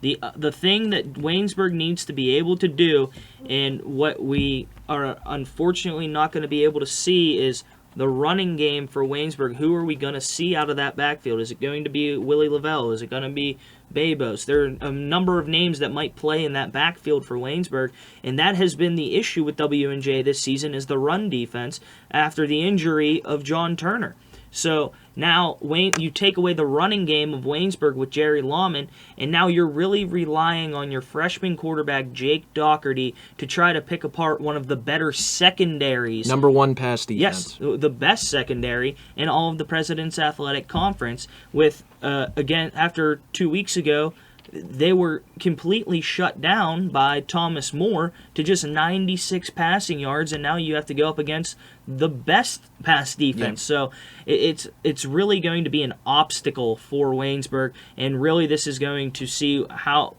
The thing that Waynesburg needs to be able to do, and what we are unfortunately not going to be able to see, is the running game for Waynesburg. Who are we going to see out of that backfield? Is it going to be Willie Lavelle? Is it going to be Babos? There are a number of names that might play in that backfield for Waynesburg, and that has been the issue with W&J this season, is the run defense after the injury of John Turner. So now you take away the running game of Waynesburg with Jerry Lammens, and now you're really relying on your freshman quarterback, Jake Doherty, to try to pick apart one of the better secondaries. Number 1 pass defense. Yes, the best secondary in all of the President's Athletic Conference. With, again, after 2 weeks ago, they were completely shut down by Thomas More to just 96 passing yards, and now you have to go up against the best pass defense. So it's really going to be an obstacle for Waynesburg, and really this is going to see how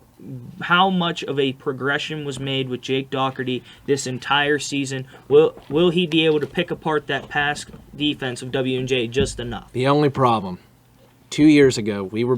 much of a progression was made with Jake Doherty this entire season. Will he be able to pick apart that pass defense of W&J just enough? The only problem, 2 years ago, we were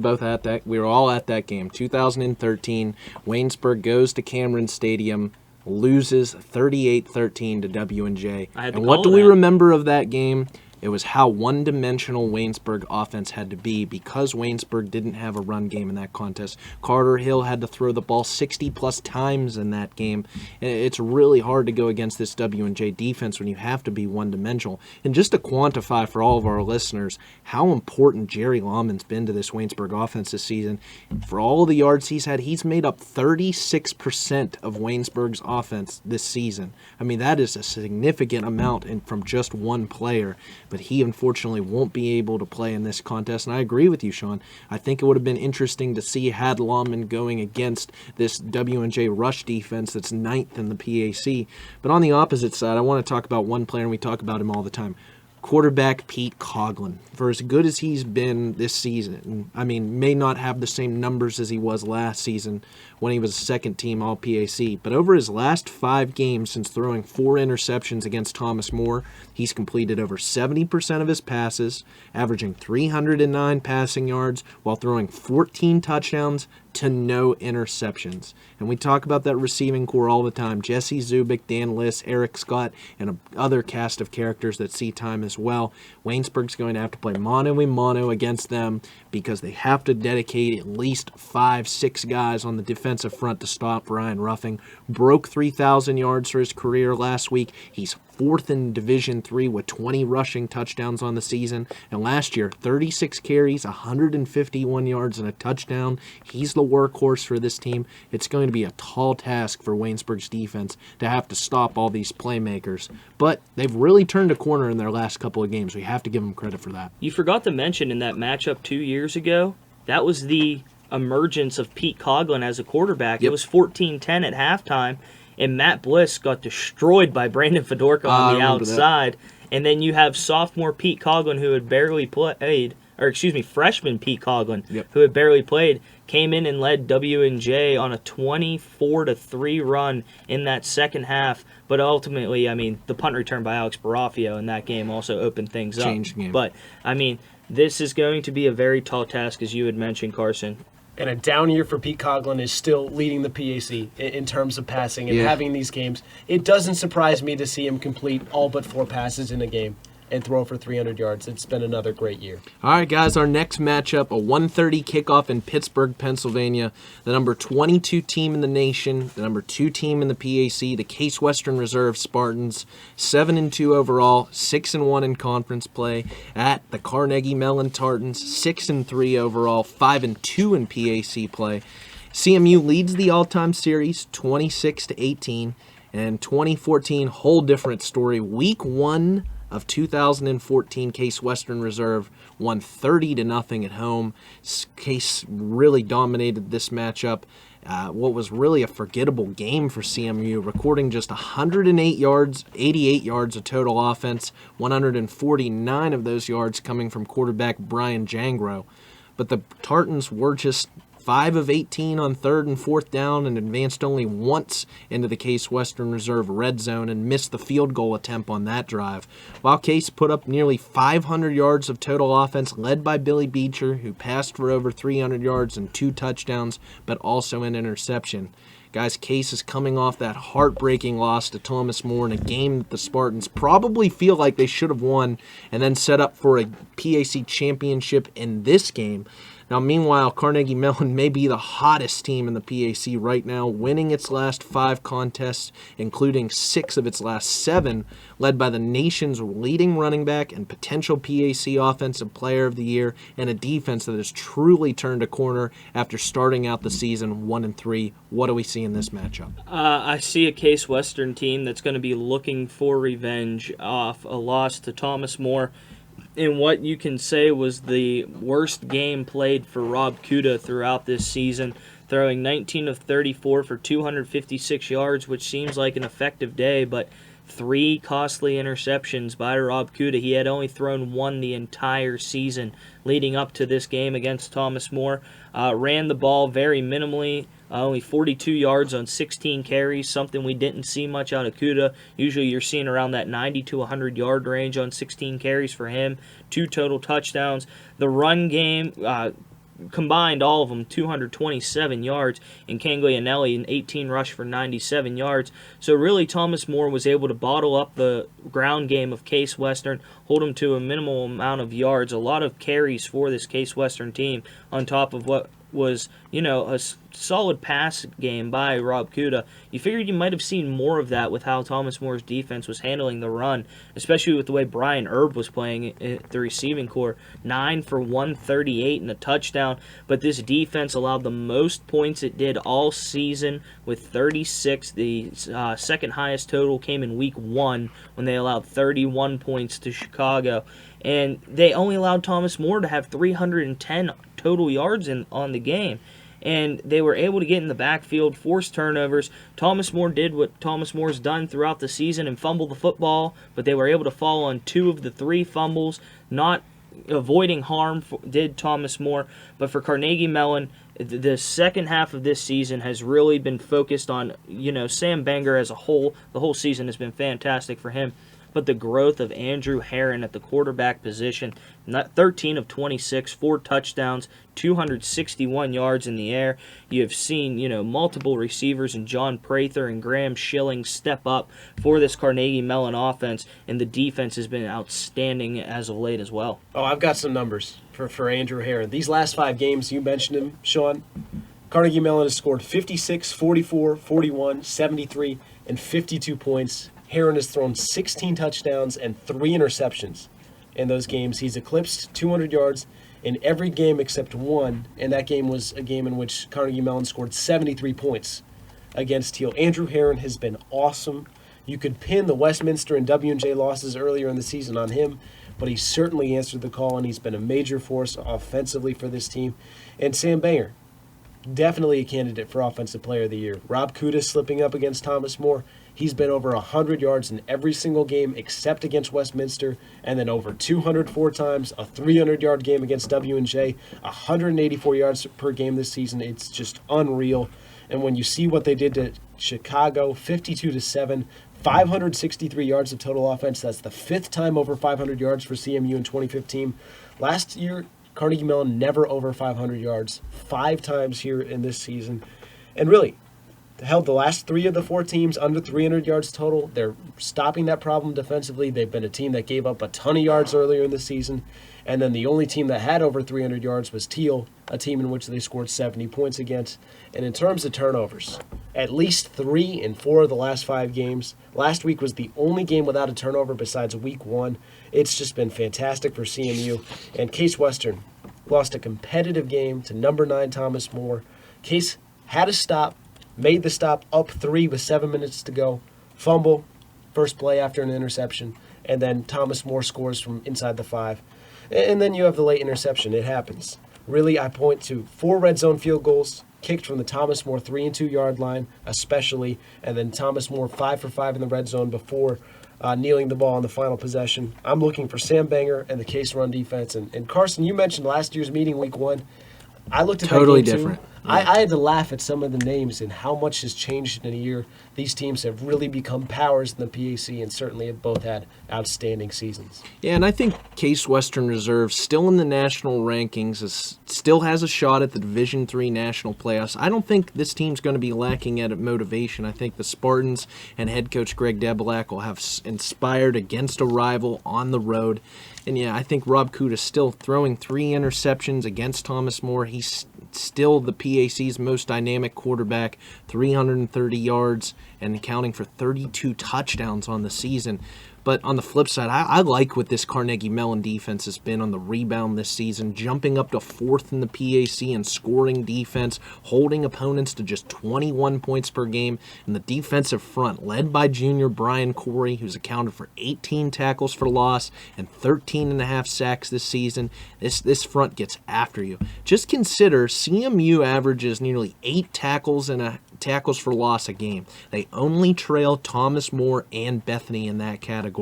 all at that game. 2013, Waynesburg goes to Cameron Stadium, loses 38-13 to W&J. And what do we remember of that game? It was how one-dimensional Waynesburg offense had to be because Waynesburg didn't have a run game in that contest. Carter Hill had to throw the ball 60-plus times in that game. It's really hard to go against this W&J defense when you have to be one-dimensional. And just to quantify for all of our listeners how important Jerry Lammens been to this Waynesburg offense this season, for all the yards he's had, he's made up 36% of Waynesburg's offense this season. I mean, that is a significant amount from just one player. But he unfortunately won't be able to play in this contest. And I agree with you, Sean. I think it would have been interesting to see had Lammens going against this W&J rush defense that's 9th in the PAC. But on the opposite side, I want to talk about one player, and we talk about him all the time. Quarterback Pete Coghlan. For as good as he's been this season, I mean, may not have the same numbers as he was last season when he was second-team All-PAC, but over his last 5 games since throwing 4 interceptions against Thomas More, he's completed over 70% of his passes, averaging 309 passing yards while throwing 14 touchdowns to no interceptions. And we talk about that receiving core all the time. Jesse Zubik, Dan Liss, Eric Scott, and other cast of characters that see time as well. Waynesburg's going to have to play mano-a-mano against them because they have to dedicate at least 5-6 guys on the defensive front to stop Ryan Ruffing. Broke 3,000 yards for his career last week. He's 4th in Division III with 20 rushing touchdowns on the season. And last year, 36 carries, 151 yards, and a touchdown. He's the workhorse for this team. It's going to be a tall task for Waynesburg's defense to have to stop all these playmakers. But they've really turned a corner in their last couple of games. We have to give them credit for that. You forgot to mention in that matchup 2 years ago, that was the emergence of Pete Coghlan as a quarterback. Yep. It was 14-10 at halftime. And Matt Bliss got destroyed by Brandon Fedorka on the outside. And then you have sophomore Pete Coghlan, who had barely played, freshman Pete Coghlan, who had barely played, came in and led W&J on a 24-3 run in that second half. But ultimately, I mean, the punt return by Alex Barafio in that game also opened things up. Changed the game. But, I mean, this is going to be a very tall task, as you had mentioned, Carson. And a down year for Pete Coghlan is still leading the PAC in terms of passing and having these games. It doesn't surprise me to see him complete all but 4 passes in a game and throw for 300 yards. It's been another great year. All right, guys, our next matchup, a 1:30 kickoff in Pittsburgh, Pennsylvania. The number 22 team in the nation, the number 2 team in the PAC, the Case Western Reserve Spartans, 7-2 overall, 6-1 in conference play, at the Carnegie Mellon Tartans, 6-3 overall, 5-2 in PAC play. CMU leads the all-time series 26-18, and 2014, whole different story. Week 1 of 2014, Case Western Reserve won 30-0 at home. Case really dominated this matchup. What was really a forgettable game for CMU, recording just 108 yards, 88 yards of total offense, 149 of those yards coming from quarterback Brian Jangro. But the Tartans were just 5 of 18 on 3rd and 4th down and advanced only once into the Case Western Reserve red zone and missed the field goal attempt on that drive. While Case put up nearly 500 yards of total offense, led by Billy Beecher, who passed for over 300 yards and 2 touchdowns, but also an interception. Guys, Case is coming off that heartbreaking loss to Thomas More in a game that the Spartans probably feel like they should have won and then set up for a PAC championship in this game. Now, meanwhile, Carnegie Mellon may be the hottest team in the PAC right now, winning its last 5 contests, including 6 of its last 7, led by the nation's leading running back and potential PAC Offensive Player of the Year, and a defense that has truly turned a corner after starting out the season 1-3. What do we see in this matchup? I see a Case Western team that's going to be looking for revenge off a loss to Thomas More in what you can say was the worst game played for Rob Kuda throughout this season, throwing 19 of 34 for 256 yards, which seems like an effective day, but 3 costly interceptions by Rob Kuda. He had only thrown 1 the entire season leading up to this game against Thomas More. Ran the ball very minimally, only 42 yards on 16 carries, something we didn't see much out of Kuda. Usually you're seeing around that 90 to 100 yard range on 16 carries for him. 2 total touchdowns. The run game, combined all of them, 227 yards, and Canglianelli an 18 rush for 97 yards. So really Thomas More was able to bottle up the ground game of Case Western, hold them to a minimal amount of yards, a lot of carries for this Case Western team on top of what was, a solid pass game by Rob Kuda. You figured you might have seen more of that with how Thomas Moore's defense was handling the run, especially with the way Brian Erb was playing at the receiving corps. 9 for 138 and a touchdown, but this defense allowed the most points it did all season with 36. The second highest total came in week 1 when they allowed 31 points to Chicago. And they only allowed Thomas More to have 310 total yards on the game. And they were able to get in the backfield, force turnovers. Thomas More did what Thomas Moore's done throughout the season and fumble the football, but they were able to fall on 2 of the 3 fumbles, not avoiding harm, did Thomas More. But for Carnegie Mellon, the second half of this season has really been focused on, Sam Banger as a whole. The whole season has been fantastic for him. But the growth of Andrew Heron at the quarterback position, 13 of 26, 4 touchdowns, 261 yards in the air. You have seen, multiple receivers in John Prather and Graham Schilling step up for this Carnegie Mellon offense, and the defense has been outstanding as of late as well. Oh, I've got some numbers for Andrew Heron. These last 5 games, you mentioned him, Sean. Carnegie Mellon has scored 56, 44, 41, 73, and 52 points. Heron has thrown 16 touchdowns and 3 interceptions in those games. He's eclipsed 200 yards in every game except one, and that game was a game in which Carnegie Mellon scored 73 points against Teal. Andrew Heron has been awesome. You could pin the Westminster and W&J losses earlier in the season on him, but he certainly answered the call, and he's been a major force offensively for this team. And Sam Banger, definitely a candidate for Offensive Player of the Year. Rob Kuda slipping up against Thomas More. He's been over 100 yards in every single game except against Westminster, and then over 204 times, a 300-yard game against W&J, 184 yards per game this season. It's just unreal. And when you see what they did to Chicago, 52-7, 563 yards of total offense. That's the 5th time over 500 yards for CMU in 2015. Last year, Carnegie Mellon never over 500 yards, 5 times here in this season. And really, held the last 3 of the 4 teams under 300 yards total. They're stopping that problem defensively. They've been a team that gave up a ton of yards earlier in the season. And then the only team that had over 300 yards was Teal, a team in which they scored 70 points against. And in terms of turnovers, at least 3 in 4 of the last 5 games. Last week was the only game without a turnover besides week 1. It's just been fantastic for CMU. And Case Western lost a competitive game to number 9 Thomas More. Case had a stop, made the stop up 3 with 7 minutes to go, fumble, first play after an interception, and then Thomas More scores from inside the 5. And then you have the late interception. It happens. Really, I point to 4 red zone field goals, kicked from the Thomas More 3 and 2 yard line, especially, and then Thomas More 5 for 5 in the red zone before kneeling the ball on the final possession. I'm looking for Sam Banger and the Case run defense. And Carson, you mentioned last year's meeting, week 1. I looked at totally that game different. Too. I had to laugh at some of the names and how much has changed in a year. These teams have really become powers in the PAC and certainly have both had outstanding seasons. Yeah, and I think Case Western Reserve, still in the national rankings, still has a shot at the Division III national playoffs. I don't think this team's going to be lacking at motivation. I think the Spartans and head coach Greg Debelak will have inspired against a rival on the road. And yeah, I think Rob Kuda's still throwing 3 interceptions against Thomas More. He's still the PAC's most dynamic quarterback, 330 yards and accounting for 32 touchdowns on the season. But on the flip side, I like what this Carnegie Mellon defense has been on the rebound this season, jumping up to 4th in the PAC in scoring defense, holding opponents to just 21 points per game. And the defensive front, led by junior Brian Corey, who's accounted for 18 tackles for loss and 13.5 sacks this season. This front gets after you. Just consider CMU averages nearly 8 tackles for loss a game. They only trail Thomas More and Bethany in that category.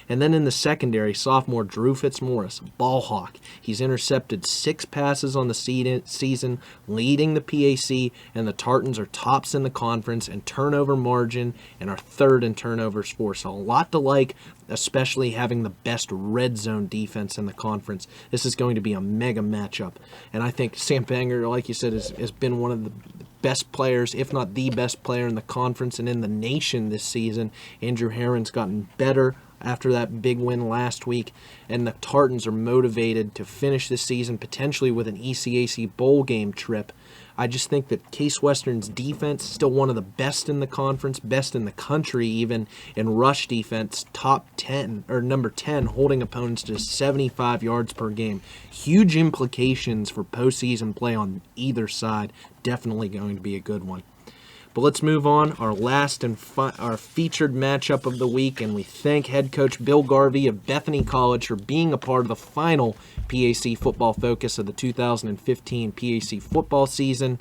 And then in the secondary, sophomore Drew Fitzmaurice, ball hawk. He's intercepted 6 passes on the season, leading the PAC, and the Tartans are tops in the conference in turnover margin and are 3rd in turnovers for. So a lot to like, especially having the best red zone defense in the conference. This is going to be a mega matchup. And I think Sam Banger, like you said, has been one of the best players, if not the best player in the conference and in the nation this season. Andrew Heron's gotten better after that big win last week, and the Tartans are motivated to finish this season potentially with an ECAC bowl game trip. I just think that Case Western's defense is still one of the best in the conference, best in the country even, in rush defense, top 10, or number 10, holding opponents to 75 yards per game. Huge implications for postseason play on either side. Definitely going to be a good one. But let's move on, our last and our featured matchup of the week, and we thank head coach Bill Garvey of Bethany College for being a part of the final PAC Football Focus of the 2015 PAC football season.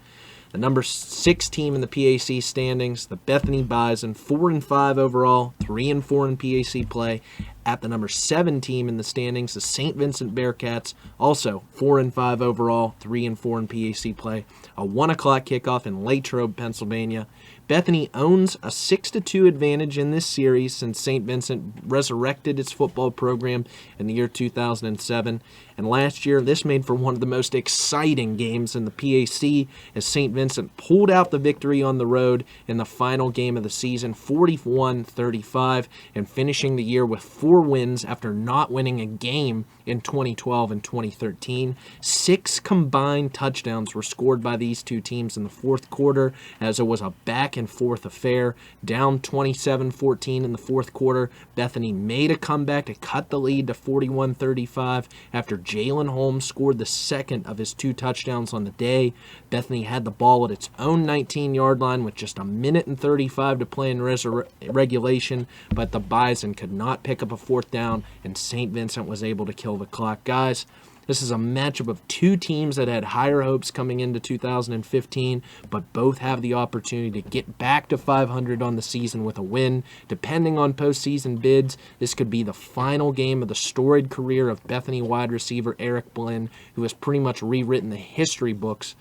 The number 6 team in the PAC standings, the Bethany Bison, 4-5 overall, 3-4 in PAC play. At the number 7 team in the standings, the Saint Vincent Bearcats, also 4-5 overall, 3-4 in PAC play. A 1 o'clock kickoff in Latrobe, Pennsylvania. Bethany owns a 6-2 advantage in this series since Saint Vincent resurrected its football program in the year 2007. And last year, this made for one of the most exciting games in the PAC as Saint Vincent pulled out the victory on the road in the final game of the season, 41-35, and finishing the year with 4 wins after not winning a game in 2012 and 2013. 6 combined touchdowns were scored by these two teams in the fourth quarter as it was a back-and-forth affair. Down 27-14 in the fourth quarter, Bethany made a comeback to cut the lead to 41-35 after Jalen Holmes scored the second of his 2 touchdowns on the day. Bethany had the ball at its own 19-yard line with just a minute and 35 to play in regulation, but the Bison could not pick up a 4th down, and St. Vincent was able to kill the clock. Guys, this is a matchup of 2 teams that had higher hopes coming into 2015, but both have the opportunity to get back to 500 on the season with a win. Depending on postseason bids, this could be the final game of the storied career of Bethany wide receiver Eric Blinn, who has pretty much rewritten the history books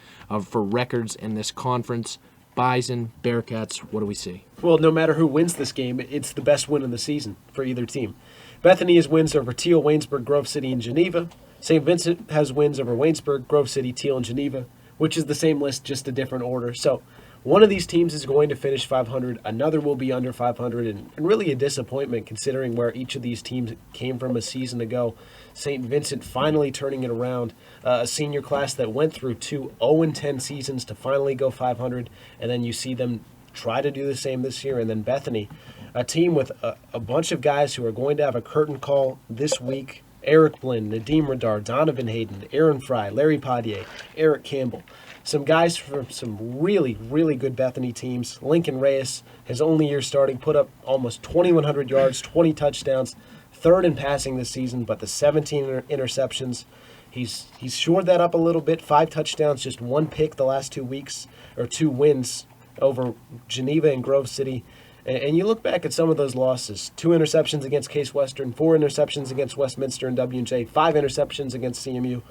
for records in this conference. Bison, Bearcats, what do we see? Well, no matter who wins this game, it's the best win of the season for either team. Bethany has wins over Teal, Waynesburg, Grove City, and Geneva. St. Vincent has wins over Waynesburg, Grove City, Teal, and Geneva, which is the same list, just a different order. So one of these teams is going to finish 500. Another will be under 500, and really a disappointment considering where each of these teams came from a season ago. St. Vincent finally turning it around, a senior class that went through 2 0-10 seasons to finally go 500, and then you see them try to do the same this year. And then Bethany, a team with a bunch of guys who are going to have a curtain call this week. Eric Blinn, Nadeem Radar, Donovan Hayden, Aaron Fry, Larry Padier, Eric Campbell. some guys from some really, really good Bethany teams. Lincoln Reyes, his only year starting, put up almost 2,100 yards, 20 touchdowns, third in passing this season, but the 17 interceptions, he's shored that up a little bit. 5 touchdowns, just 1 pick the last 2 weeks, or 2 wins over Geneva and Grove City. And you look back at some of those losses: 2 interceptions against Case Western, 4 interceptions against Westminster and W&J, 5 interceptions against CMU.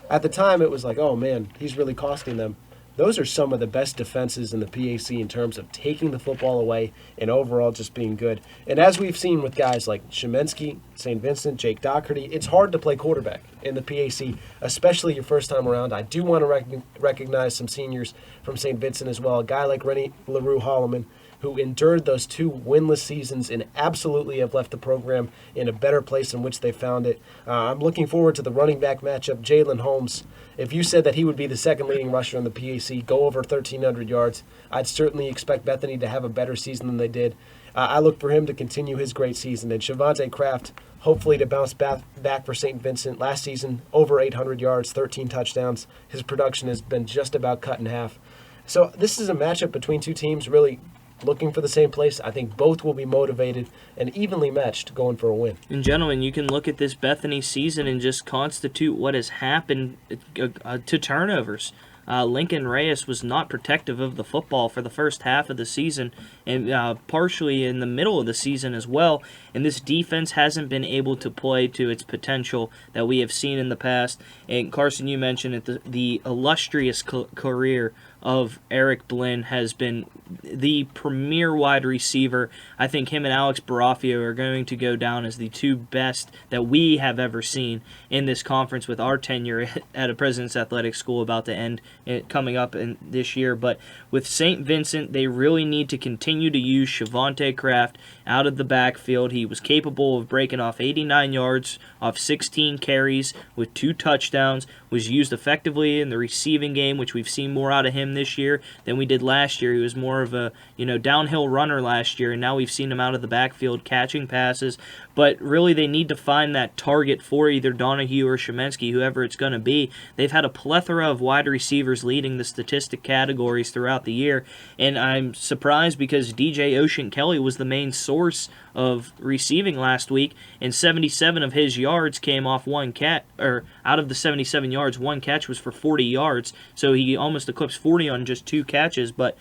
At the time, it was like, oh man, he's really costing them. Those are some of the best defenses in the PAC in terms of taking the football away and overall just being good. And as we've seen with guys like Shemensky, Saint Vincent, Jake Doherty, it's hard to play quarterback in the PAC, especially your first time around. I do want to recognize some seniors from Saint Vincent as well. A guy like Rennie LaRue Holloman, who endured those 2 winless seasons and absolutely have left the program in a better place in which they found it. I'm looking forward to the running back matchup. Jalen Holmes, if you said that he would be the second leading rusher in the PAC, go over 1,300 yards, I'd certainly expect Bethany to have a better season than they did. I look for him to continue his great season. And Shavante Kraft, hopefully to bounce back for St. Vincent. Last season, over 800 yards, 13 touchdowns. His production has been just about cut in half. So this is a matchup between 2 teams really looking for the same place. I think both will be motivated and evenly matched going for a win. And gentlemen, you can look at this Bethany season and just constitute what has happened to turnovers. Lincoln Reyes was not protective of the football for the first half of the season and partially in the middle of the season as well. And this defense hasn't been able to play to its potential that we have seen in the past. And Carson, you mentioned it, the illustrious career of Eric Blinn has been the premier wide receiver. I think him and Alex Barafio are going to go down as the 2 best that we have ever seen in this conference with our tenure at a President's Athletic School about to end coming up in this year. But with St. Vincent, they really need to continue to use Shavante Kraft out of the backfield. He was capable of breaking off 89 yards off 16 carries with 2 touchdowns, was used effectively in the receiving game, which we've seen more out of him this year than we did last year. He was more of a downhill runner last year, and now we've seen him out of the backfield catching passes. But really, they need to find that target for either Donahue or Shemensky, whoever it's going to be. They've had a plethora of wide receivers leading the statistic categories throughout the year, and I'm surprised because DJ Ocean Kelly was the main source of receiving last week, and 77 of his yards came off out of the 77 yards, 1 catch was for 40 yards, so he almost eclipsed 40 on just 2 catches. But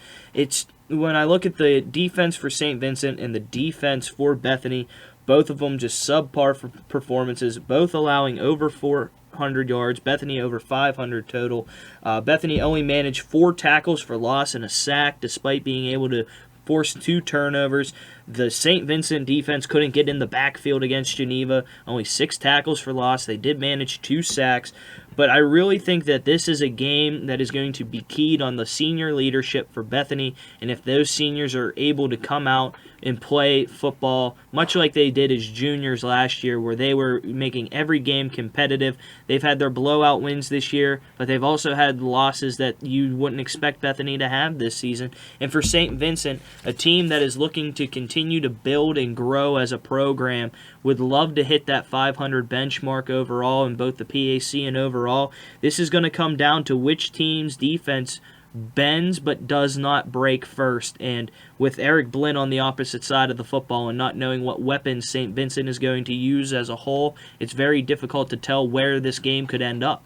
when I look at the defense for St. Vincent and the defense for Bethany, both of them just subpar performances, both allowing over 400 yards, Bethany over 500 total. Bethany only managed 4 tackles for loss and a sack despite being able to force 2 turnovers. The St. Vincent defense couldn't get in the backfield against Geneva, only 6 tackles for loss. They did manage 2 sacks. But I really think that this is a game that is going to be keyed on the senior leadership for Bethany, and if those seniors are able to come out and play football, much like they did as juniors last year, where they were making every game competitive. They've had their blowout wins this year, but they've also had losses that you wouldn't expect Bethany to have this season. And for St. Vincent, a team that is looking to continue to build and grow as a program, would love to hit that 500 benchmark overall in both the PAC and overall. This is going to come down to which team's defense bends but does not break first. And with Eric Blinn on the opposite side of the football and not knowing what weapons St. Vincent is going to use as a whole, it's very difficult to tell where this game could end up.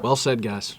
Well said, guys.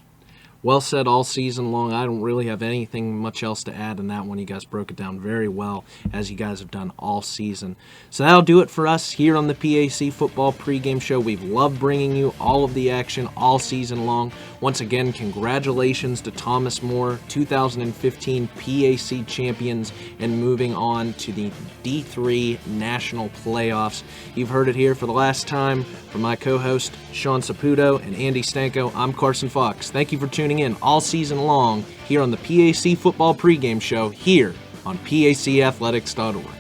Well said all season long. I don't really have anything much else to add in that one. You guys broke it down very well, as you guys have done all season. So that'll do it for us here on the PAC Football Pregame Show. We've loved bringing you all of the action all season long. Once again, congratulations to Thomas More, 2015 PAC champions, and moving on to the D3 National Playoffs. You've heard it here for the last time. From my co-host, Sean Saputo, and Andy Stanko, I'm Carson Fox. Thank you for tuning in all season long here on the PAC Football Pregame Show here on PACathletics.org.